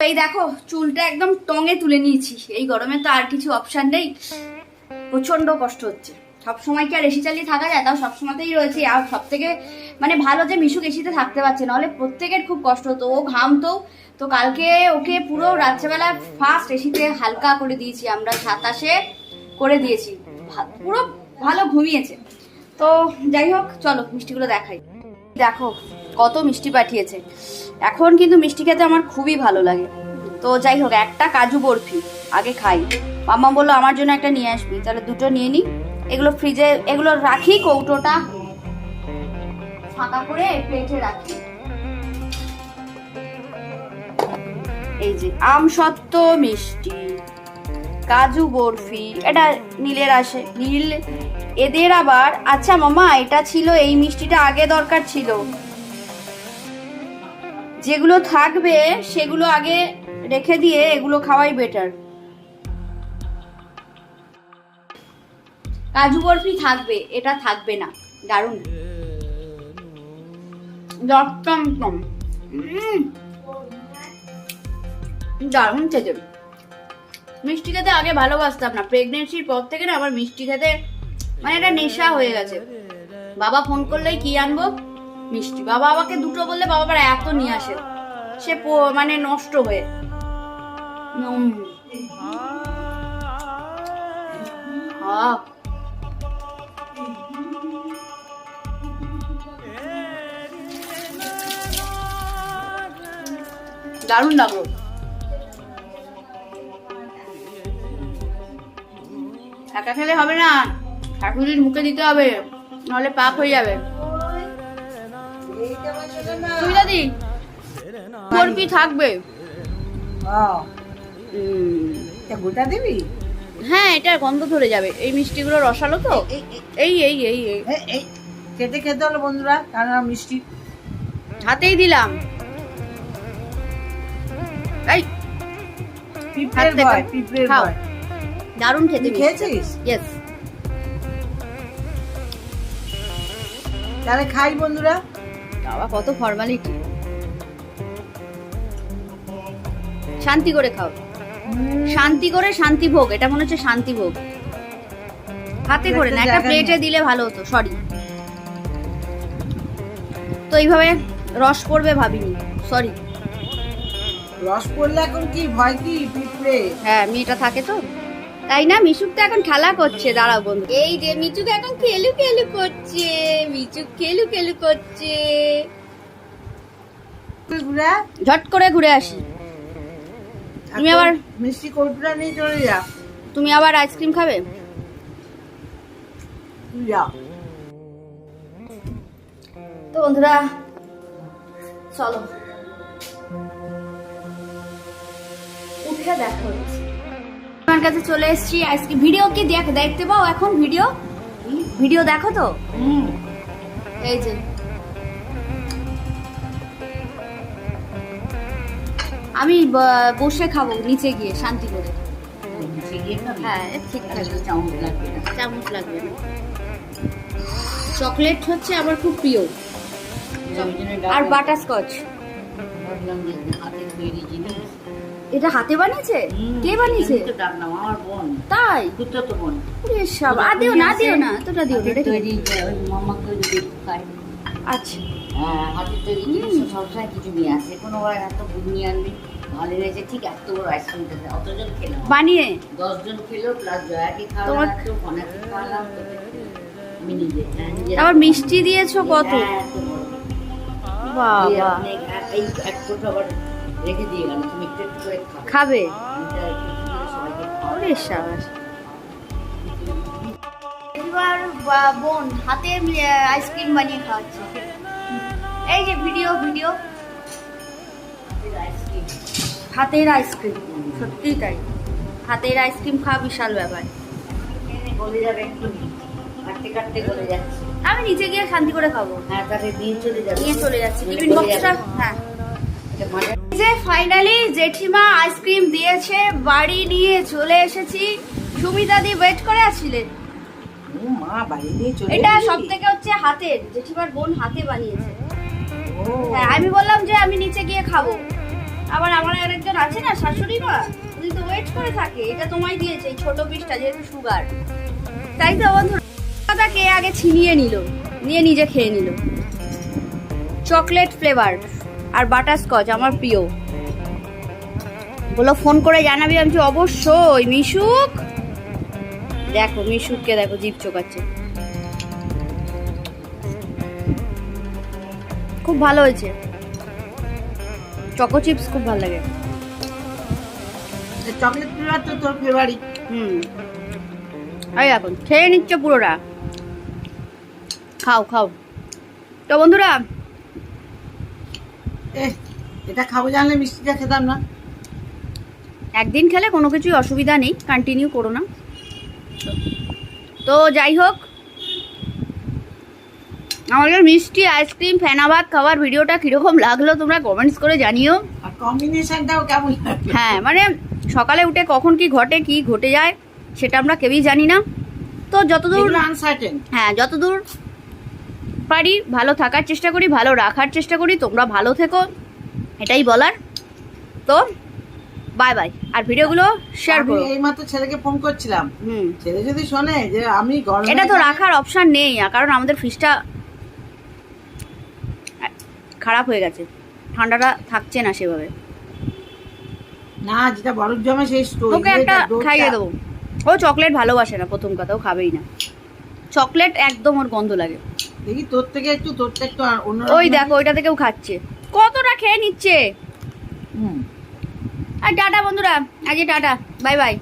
এই দেখো চুলটা একদম টঙে তুলে নিয়েছি। এই গরমে তো আর কিছু অপশন নেই, প্রচন্ড কষ্ট হচ্ছে। সব সময় কি আর এসি চালিয়ে থাকা যায়? তাও সবসময়তেই রয়েছে। আর সব থেকে মানে ভালো যে মিশুক এসিতে থাকতে পারছে, নাহলে প্রত্যেকের খুব কষ্ট হতো। ও ঘামতো, তো কালকে ওকে পুরো রাত্রেবেলা ফার্স্ট এসিতে হালকা করে দিয়েছি আমরা, 27-এ করে দিয়েছি, পুরো ভালো ঘুমিয়েছে। তো যাই হোক, চলো মিষ্টিগুলো দেখাই। দেখো কত মিষ্টি পাঠিয়েছে। এখন কিন্তু মিষ্টি খেতে আমার খুবই ভালো লাগে। তো যাই হোক, একটা কাজু বরফি আগে খাই। মাম্মা বললো আমার জন্য একটা নিয়ে আসবি, তাহলে দুটো নিয়ে নি। এগুলো ফ্রিজে, এগুলো রাখি, কৌটোটা ফাঁকা করে প্লেটে রাখি। এই যে আমসত্ত্ব মিষ্টি, কাজু বরফি, এটা নীলের আসে, নীল এদের আবার। আচ্ছা মামা, এটা ছিল, এই মিষ্টিটা আগে দরকার ছিল। যেগুলো থাকবে সেগুলো আগে রেখে দিয়ে এগুলো খাওয়াই বেটার। কাজু বরফি থাকবে, এটা থাকবে না। দারুণ, দারুণ খেতে। মিষ্টি খেতে আগে ভালোবাসতাম না, প্রেগনেন্সির পর থেকে না আমার মিষ্টি খেতে মানে একটা নেশা হয়ে গেছে। বাবা ফোন করলেই কি আনবো? মিষ্টি। বাবা আমাকে দুটো বললে বাবা আবার এত নিয়ে আসে, সে মানে নষ্ট হয়ে। দারুণ লাগলো। একা খেলে হবে না, ঠাকুরের মুখে দিতে হবে, নাহলে পাপ হয়ে যাবে। দাদি বরফি থাকবে? গোটা দিবি? হ্যাঁ, এটার গন্ধ ধরে যাবে। এই মিষ্টিগুলো রসালো তো। এই এই এই এই খেতে খেতে হলো বন্ধুরা, কারণ মিষ্টি হাতেই দিলাম। এই খাও, দারুণ খেতে। খেয়েছিস? ইয়েস। তাহলে খাই বন্ধুরা। বাবা কত ফর্মালিটি। শান্তি করে খাও, শান্তি করে, শান্তি ভোগ। এটা মনে হচ্ছে শান্তি ভোগ। হাতে করে না, একটা প্লেটে দিলে ভালো হতো। সরি, তো এইভাবে রস পড়বে ভাবিনি, সরি। রস পড়লে এখন কি ভয়? কি পিঁপড়ে? হ্যাঁ, মেয়েটা থাকে তো, তাই না? মিশুক তো এখন খেলা করছে। দাঁড়াও বন্ধু, এই যে মিচুক এখন খেলু খেলু করছে। মিচুক খেলু খেলু করছে। ঝট করে ঘুরে আসি। তুমি আবার মিষ্টি কৌটোটা নিয়ে চলে যা। তুমি আবার আইসক্রিম খাবে? যা। তো বন্ধুরা চলো উঠে দেখো, আমার কাছে চলে এসেছি। আইসক্রিম ভিডিও কি দেখতে পাও এখন? ভিডিও দেখো তো। এই যে আমি বসে খাবো নিচে গিয়ে শান্তি করে। হ্যাঁ ঠিক আছে, চামচ লাগবে না। চকলেট হচ্ছে আমার খুব প্রিয়, আর বাটারস্কচ। এটা হাতে বানিয়েছে? কে বানিয়েছে? তাই? আর দিও না, দিও না, এতটা দিও না। আচ্ছা, হাতের তৈরি জিনিস সবসময় কিছু নিয়ে আসে। কোনো এত নিয়ে আনবি ভালো হয়েছে, ঠিক এত বড় আইসক্রিম খেতে অতজন খেলাম, বানিয়ে 10 জন খেলো প্লাস জয়াকে খাওয়ালাম, একটু ফোনাকে খাওয়ালাম, আমি নিজে। আবার মিষ্টি দিয়েছো কত? বাবা, এই এক কোটা আবার রেখে দিয়ে গেল, তুমি একটু একটু করে খাবে? সবাইকে ওরে শাবাশ। এবার বোন হাতে আইসক্রিম বানিয়ে খাওয়াচ্ছে। এই যে ভিডিও হাতের আইসক্রিম, সত্যি তাই। হাতের আইসক্রিম খাওয়া বিশাল ব্যাপার। গলে যাবে একটু, কাটতে কাটতে গলে যাচ্ছে। আমি নিচে গিয়ে শান্তি করে খাবো। হ্যাঁ, তাহলে নিয়ে চলে যাচ্ছে টিফিন বক্সটা। হ্যাঁ, যে ফাইনালি জেঠিমা আইসক্রিম দিয়েছে, বাড়ি নিয়ে চলে এসেছি। সুমিতাদি ওয়েট করে আসছিলেন। এটা সব থেকে হচ্ছে হাতের, জেঠিমার বোন হাতে বানিয়েছে। হ্যাঁ, আমি বললাম যে আমি নিচে গিয়ে খাবো, আবার আমার আরেকজন আছে না শাশুড়ি মা, উনি তো ওয়েট করে থাকে। এটা তোমায় দিয়েছে এই ছোট পিসটা, যেহেতু সুগার। তাই তো বন্ধুরা, কে আগে ছিনিয়ে নিল, নিয়ে নিজে খেয়ে নিল। চকলেট ফ্লেভার আর বাটার স্কচ আমার প্রিয়। বলো ফোন করে জানাবি। আমি অবশ্যই। মিশুক দেখো, মিশুককে দেখো জিভ চোকাচ্ছে। খুব ভালো হয়েছে। চকো চিপস খুব ভালো লাগে। চকলেট ফ্লেভার তো তোর ফেভারিট। এই এখন খেয়ে নিচ্ছে পুরোটা। খাও খাও। তো বন্ধুরা, এটা খাবো জানলে মিষ্টিটা খেতাম না। একদিন খেলে কোনো কিছুই অসুবিধা নেই, কন্টিনিউ করো না। তো যাই হোক, আমাদের মিষ্টি আইসক্রিম ফেনাভাত খাওয়ার ভিডিওটা কিরকম লাগলো তোমরা কমেন্টস করে জানিও। আর কম্বিনেশনটাও কেমন লাগে। হ্যাঁ, মানে সকালে উঠে কখন কি ঘটে, কি ঘটে যায় সেটা আমরা কেউই জানি না। তো যতদূর আনসার্টেন। হ্যাঁ, যতদূর পারি ভালো থাকার চেষ্টা করি, ভালো রাখার চেষ্টা করি। তোমরা ভালো থেকো, এটাই বলার। তো বাই বাই। আর ভিডিওগুলো শেয়ার করো। এইমাত্র ছেলেকে ফোন করছিলাম, ছেলে যদি শোনে যে আমি গরমে, এটা তো রাখার অপশন নেই, কারণ আমাদের ফ্রিজটা খারাপ হয়ে গেছে, ঠান্ডাটা থাকছে না সেভাবে। না, যেটা বরফ জমে সেই ওকে একটা খাইয়ে দেবো। ও চকলেট ভালোবাসে না, প্রথম কথা, ও খাবেই না চকলেট, একদম ওর গন্ধ লাগে। দেখি তোরটা একটু অন্য। ওই দেখো, ওইটা থেকেও খাচ্ছে, কতটা খেয়ে নিচ্ছে। আর টাটা বন্ধুরা, আজকে টাটা, বাই বাই।